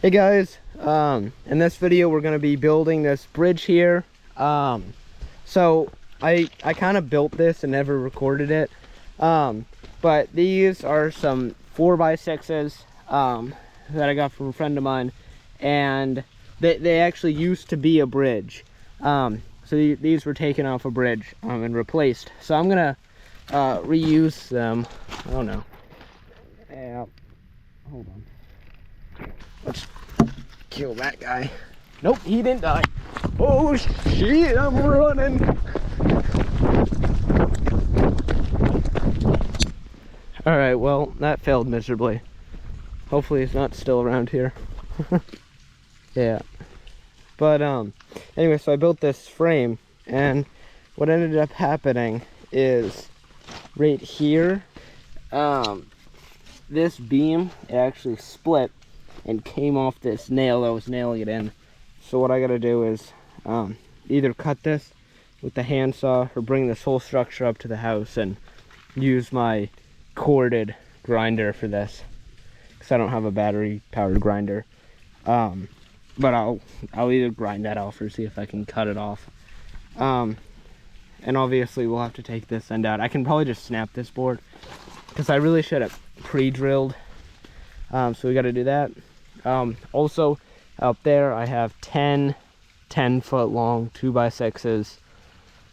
Hey guys, in this video we're going to be building this bridge here. So I kind of built this and never recorded it, but these are some 4x6s that I got from a friend of mine, and they actually used to be a bridge. So these were taken off a bridge and replaced. So I'm gonna reuse them. I don't know. Yeah, hold on. Let's kill that guy. Nope, he didn't die. Oh shit, I'm running. All right, well, that failed miserably. Hopefully he's not still around here. Yeah. But anyway, so I built this frame, and what ended up happening is right here, this beam, it actually split and came off this nail that was nailing it in. So what I gotta do is either cut this with the handsaw or bring this whole structure up to the house and use my corded grinder for this, because I don't have a battery powered grinder. But I'll either grind that off or see if I can cut it off. And obviously we'll have to take this end out. I can probably just snap this board, because I really should have pre-drilled. So we got to do that. Also out there I have 10 foot long 2x6s,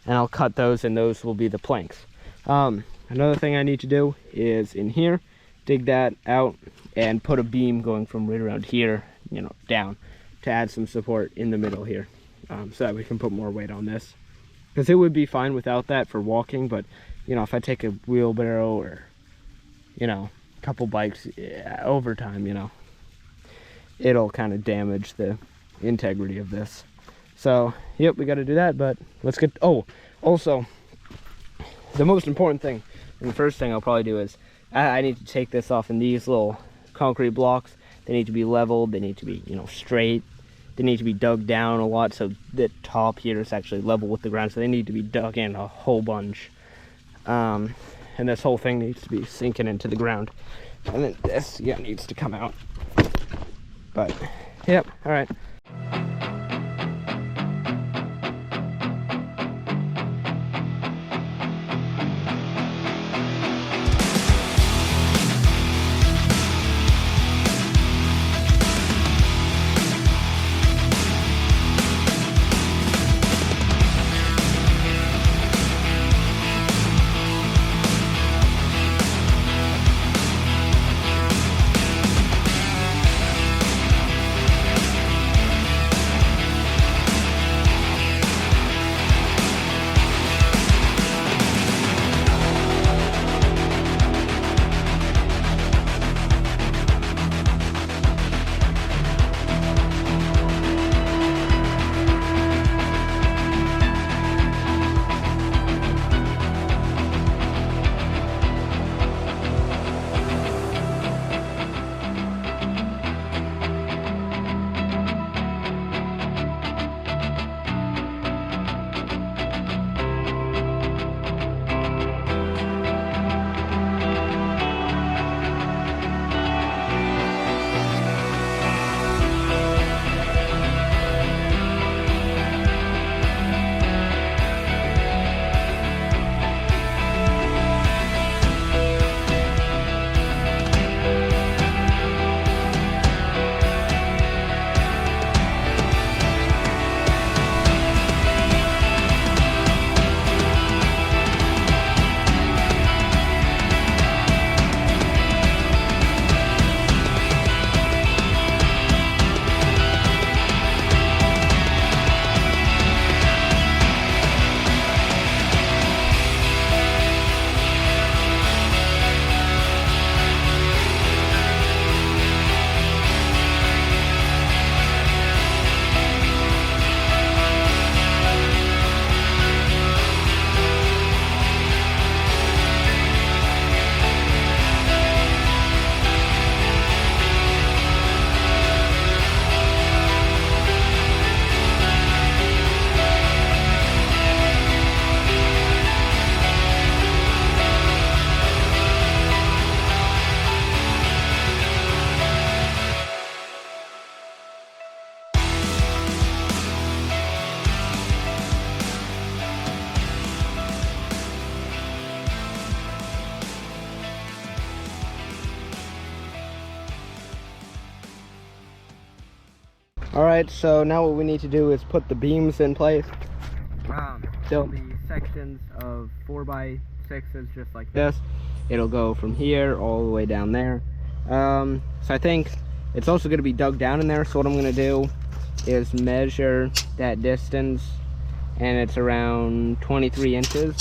and I'll cut those, and those will be the planks. Another thing I need to do is in here, dig that out and put a beam going from right around here, you know, down, to add some support in the middle here, so that we can put more weight on this, because it would be fine without that for walking. But you know, if I take a wheelbarrow or, you know, a couple bikes, over time, you know, it'll kind of damage the integrity of this. So yep, we got to do that. But let's get, oh, also the most important thing, and the first thing I'll probably do is I need to take this off in these little concrete blocks. They need to be leveled, they need to be, you know, straight, they need to be dug down a lot so the top here is actually level with the ground. So they need to be dug in a whole bunch, and this whole thing needs to be sinking into the ground, and then this, yeah, needs to come out. But yep, all right. All right, so now what we need to do is put the beams in place. There'll be sections of 4x6s just like this. It'll go from here all the way down there. So I think it's also going to be dug down in there. So what I'm going to do is measure that distance, and it's around 23 inches.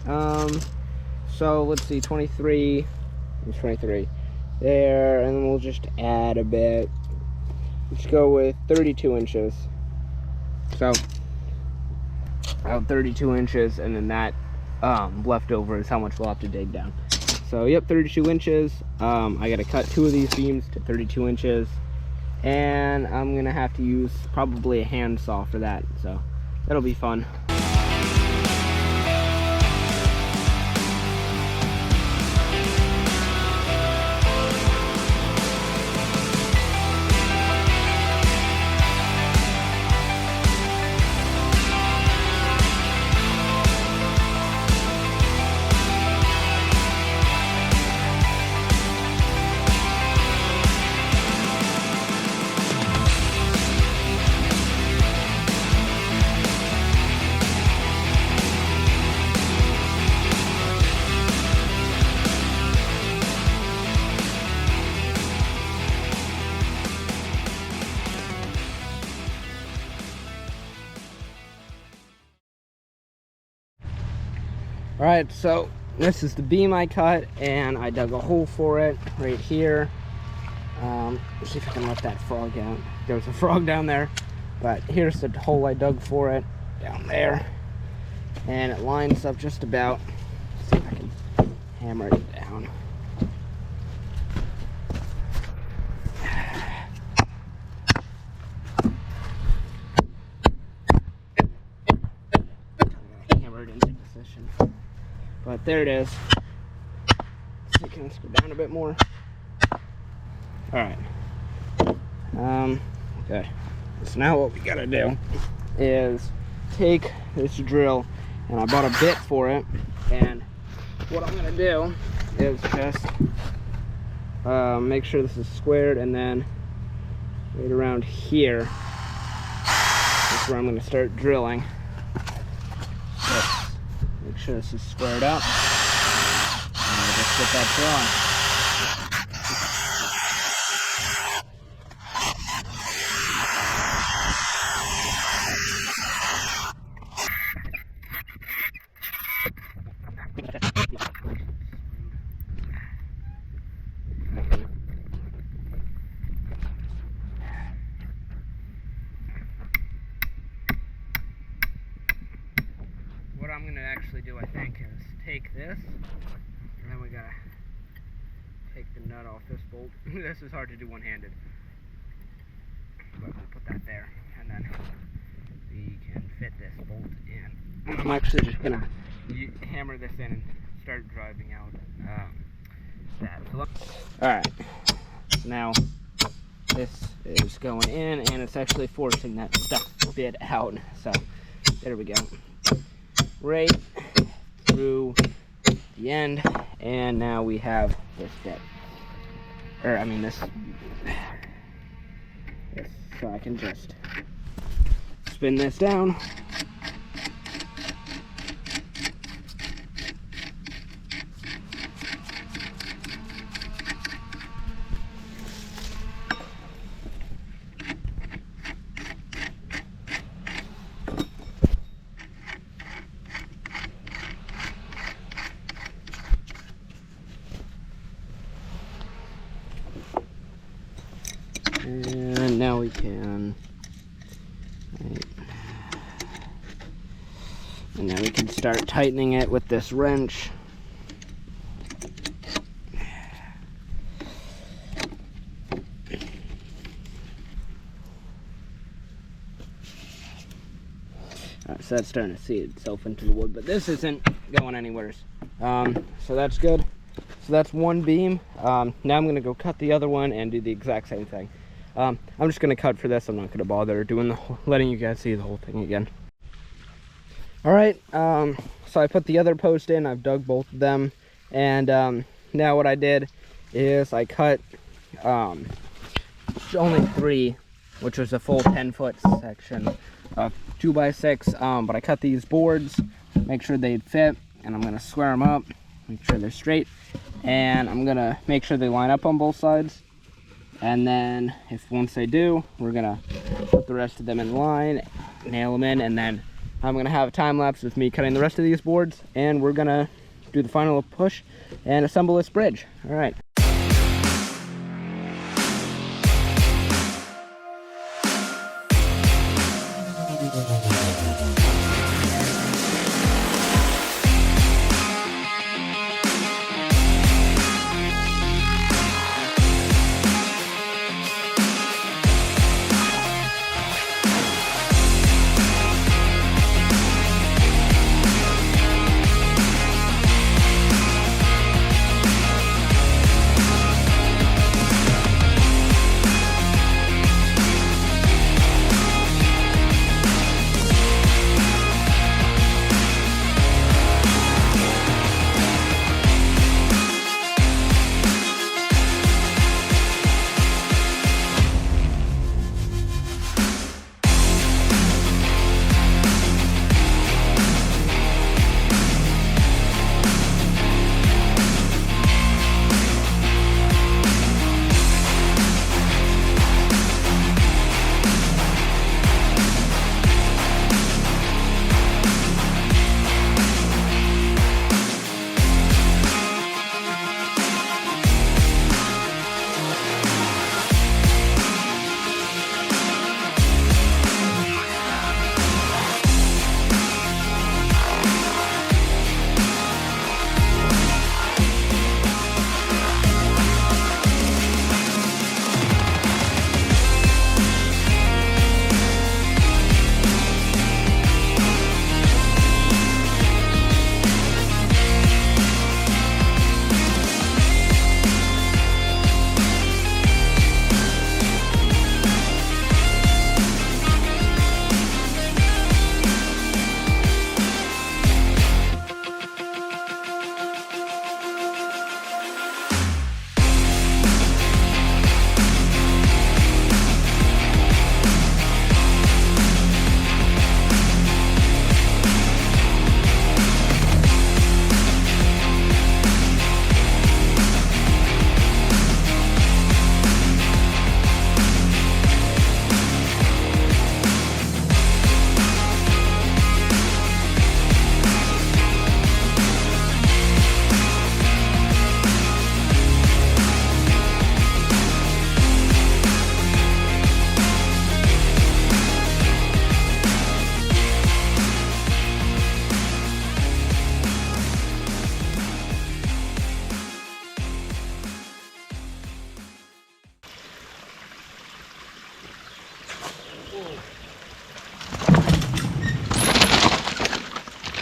So let's see, 23 there, and then we'll just add a bit. Let's go with 32 inches. So about 32 inches, and then that leftover is how much we'll have to dig down. So yep, 32 inches. I gotta cut 2 of these beams to 32 inches, and I'm gonna have to use probably a handsaw for that, so that'll be fun. All right, so this is the beam I cut, and I dug a hole for it right here. Let's see if I can let that frog out. There's a frog down there, but here's the hole I dug for it down there, and it lines up just about. Let's see if I can hammer it down. Hammer it into position. But there it is. So you can screw down a bit more. Alright. Okay. So now what we gotta do is take this drill, and I bought a bit for it, and what I'm gonna do is just make sure this is squared, and then right around here is where I'm gonna start drilling. Make sure this is squared up, and I'll just get that drawn. What I'm gonna actually do, I think, is take this, and then we gotta take the nut off this bolt. This is hard to do one-handed, but we'll put that there, and then we can fit this bolt in. I'm actually just gonna hammer this in and start driving out that. Alright, now this is going in, and it's actually forcing that stuff bit out, so there we go. Right through the end, and now we have this bit, or I mean this, so I can just spin this down. And now we can, right, and now we can start tightening it with this wrench. So that's starting to seat itself into the wood, but this isn't going anywhere. So that's good. So that's one beam. Now I'm going to go cut the other one and do the exact same thing. I'm just going to cut for this. I'm not going to bother doing letting you guys see the whole thing again. Alright, so I put the other post in. I've dug both of them, and now what I did is I cut only 3 which was a full 10-foot section of 2x6. But I cut these boards, make sure they'd fit, and I'm gonna square them up, make sure they're straight, and I'm gonna make sure they line up on both sides. And then once they do, we're gonna put the rest of them in line, nail them in, and then I'm gonna have a time lapse with me cutting the rest of these boards, and we're gonna do the final push and assemble this bridge. All right.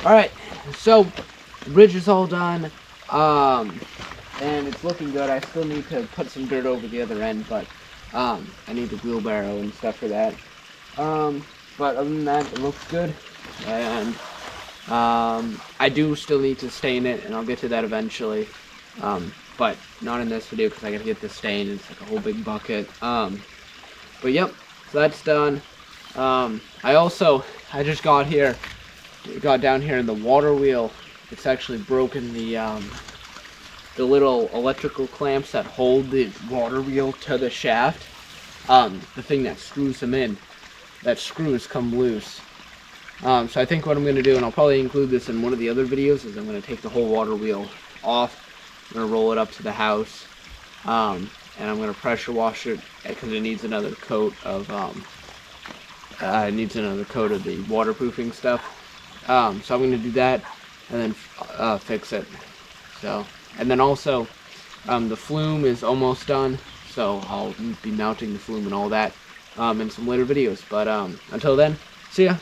All right, so the bridge is all done, and it's looking good. I still need to put some dirt over the other end, but I need the wheelbarrow and stuff for that. But other than that, it looks good, and I do still need to stain it, and I'll get to that eventually, but not in this video because I gotta get the stain. It's like a whole big bucket. But yep, so that's done. I just got down here, and the water wheel, it's actually broken the little electrical clamps that hold the water wheel to the shaft. The thing that screws them in, that screws come loose. So I think what I'm going to do, and I'll probably include this in one of the other videos, is I'm going to take the whole water wheel off. I'm going to roll it up to the house, and I'm going to pressure wash it because it needs another coat of the waterproofing stuff. So I'm going to do that and then fix it. So, and then also the flume is almost done, so I'll be mounting the flume and all that in some later videos. But until then, see ya.